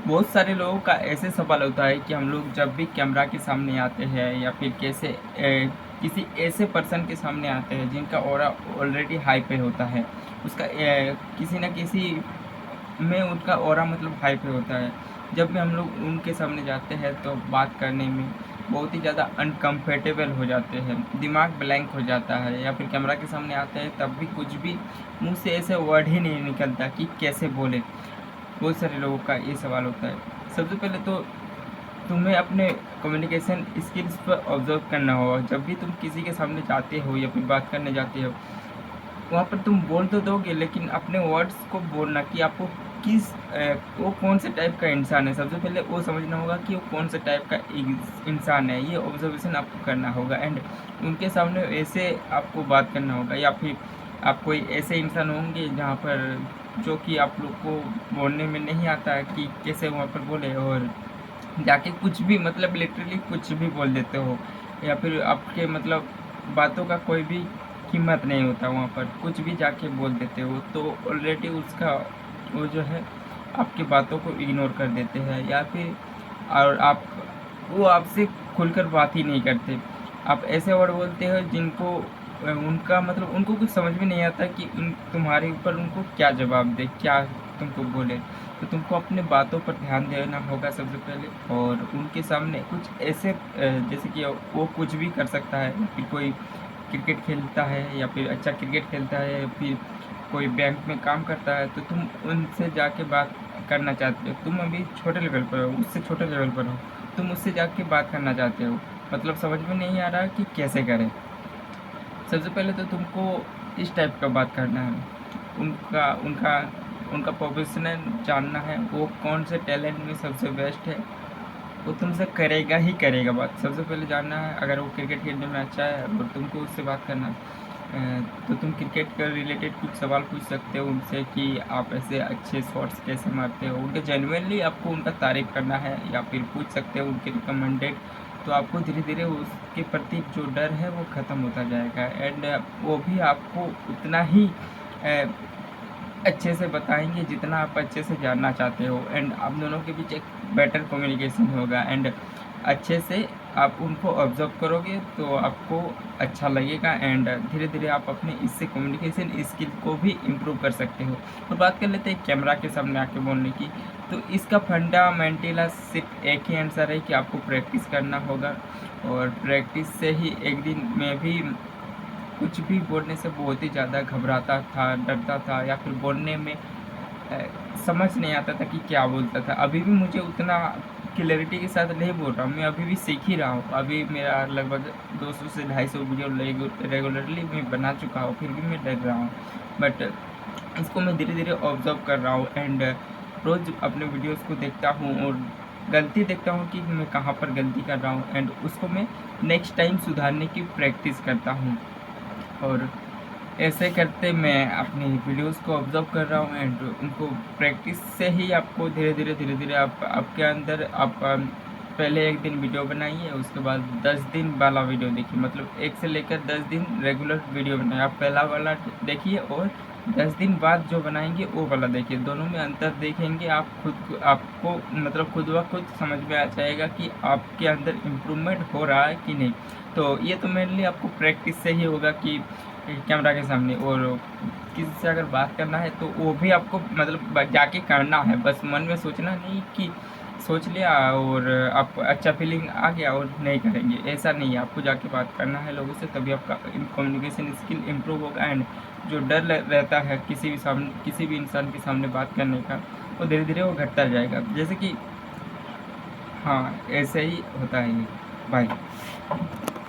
बहुत सारे लोगों का ऐसे सवाल होता है कि हम लोग जब भी कैमरा के सामने आते हैं या फिर किसी ऐसे पर्सन के सामने आते हैं जिनका ऑरा ऑलरेडी हाई पे होता है, उसका किसी न किसी में उनका ऑरा मतलब हाई पे होता है। जब भी हम लोग उनके सामने जाते हैं तो बात करने में बहुत ही ज़्यादा अनकम्फर्टेबल हो जाते हैं, दिमाग ब्लैंक हो जाता है, या फिर कैमरा के सामने आते हैं तब भी कुछ भी मुँह से ऐसे वर्ड ही नहीं निकलता कि कैसे बोले। बहुत सारे लोगों का ये सवाल होता है। सबसे पहले तो तुम्हें अपने कम्युनिकेशन स्किल्स पर ऑब्ज़र्व करना होगा। जब भी तुम किसी के सामने जाते हो या फिर बात करने जाते हो, वहाँ पर तुम बोल तो दोगे लेकिन अपने वर्ड्स को बोलना कि आपको वो कौन से टाइप का इंसान है। सबसे पहले वो समझना होगा कि वो कौन से टाइप का इंसान है, ये ऑब्जर्वेशन आपको करना होगा। एंड उनके सामने ऐसे आपको बात करना होगा, या फिर आप कोई ऐसे इंसान होंगे जहाँ पर जो कि आप लोग को बोलने में नहीं आता है कि कैसे वहाँ पर बोले, और जाके कुछ भी मतलब लिटरली कुछ भी बोल देते हो, या फिर आपके मतलब बातों का कोई भी कीमत नहीं होता, वहाँ पर कुछ भी जाके बोल देते हो तो ऑलरेडी उसका वो जो है आपकी बातों को इग्नोर कर देते हैं, या फिर और आप वो आपसे खुलकर बात ही नहीं करते। आप ऐसे वर्ड बोलते हो जिनको उनका मतलब उनको कुछ समझ में नहीं आता कि तुम्हारे ऊपर उनको क्या जवाब दे, क्या तुमको बोले। तो तुमको अपने बातों पर ध्यान देना होगा सबसे पहले, और उनके सामने कुछ ऐसे जैसे कि वो कुछ भी कर सकता है, फिर कोई क्रिकेट खेलता है या फिर अच्छा क्रिकेट खेलता है, या फिर कोई बैंक में काम करता है, तो तुम उनसे जाके बात करना चाहते हो। तुम अभी छोटे लेवल पर हो, उससे छोटे लेवल पर हो, तुम उससे जाके बात करना चाहते हो, मतलब समझ में नहीं आ रहा कि कैसे करें। सबसे पहले तो तुमको इस टाइप का बात करना है, उनका उनका उनका प्रोफेशनल जानना है, वो कौन से टैलेंट में सबसे बेस्ट है, वो तुमसे करेगा ही करेगा बात। सबसे पहले जानना है, अगर वो क्रिकेट खेलने में अच्छा है और तुमको उससे बात करना है, तो तुम क्रिकेट के रिलेटेड कुछ सवाल पूछ सकते हो उनसे कि आप ऐसे अच्छे शॉट्स कैसे मारते हो। उनके जेन्युइनली आपको उनका तारीफ़ करना है, या फिर पूछ सकते हो उनके रिकमेंडेड। तो आपको धीरे धीरे उसके प्रति जो डर है वो ख़त्म होता जाएगा, एंड वो भी आपको उतना ही अच्छे से बताएँगे जितना आप अच्छे से जानना चाहते हो, एंड आप दोनों के बीच एक बेटर कम्युनिकेशन होगा, एंड अच्छे से आप उनको ऑब्ज़र्व करोगे तो आपको अच्छा लगेगा, एंड धीरे-धीरे आप अपने इससे कम्युनिकेशन स्किल को भी इम्प्रूव कर सकते हो। तो बात कर लेते हैं कैमरा के सामने आके बोलने की। तो इसका फंडामेंटल सिर्फ़ एक ही आंसर है कि आपको प्रैक्टिस करना होगा, और प्रैक्टिस से ही एक दिन मैं भी कुछ भी बोलने से बहुत ही ज़्यादा घबराता था, डरता था, या फिर बोलने में समझ नहीं आता था कि क्या बोलता था। अभी भी मुझे उतना क्लैरिटी के साथ नहीं बोल रहा हूँ, मैं अभी भी सीख ही रहा हूँ। अभी मेरा लगभग 200 से 250 वीडियो रेगुलरली मैं बना चुका हूँ, फिर भी मैं डर रहा हूँ। बट इसको मैं धीरे-धीरे ऑब्ज़र्व कर रहा हूँ, एंड रोज़ अपने वीडियोज़ को देखता हूँ, और गलती देखता हूँ कि मैं कहाँ पर गलती कर रहा हूँ, एंड उसको मैं नेक्स्ट टाइम सुधारने की प्रैक्टिस करता हूँ। और ऐसे करते मैं अपनी वीडियोस को ऑब्ज़र्व कर रहा हूँ, एंड उनको प्रैक्टिस से ही आपको धीरे-धीरे आप आपके अंदर आप पहले 1 दिन वीडियो बनाइए, उसके बाद 10 दिन वाला वीडियो देखिए, मतलब 1 से लेकर 10 दिन रेगुलर वीडियो बनाइए। आप पहला वाला देखिए, और 10 दिन बाद जो बनाएँगे वो वाला देखिए। दोनों में अंतर देखेंगे आप आपको मतलब खुद ब खुद समझ में आ जाएगा कि आपके अंदर इम्प्रूवमेंट हो रहा है कि नहीं। तो ये तो मेनली आपको प्रैक्टिस से ही होगा कि कैमरा के सामने, और किसी से अगर बात करना है तो वो भी आपको मतलब जाके करना है, बस मन में सोचना नहीं कि सोच लिया और आप अच्छा फीलिंग आ गया और नहीं करेंगे, ऐसा नहीं है। आपको जाके बात करना है लोगों से, तभी आपका कम्युनिकेशन स्किल इम्प्रूव होगा, एंड जो डर रहता है किसी भी इंसान के सामने बात करने का, वो धीरे धीरे वो घटता जाएगा। जैसे कि हाँ, ऐसे ही होता है ये। बाय।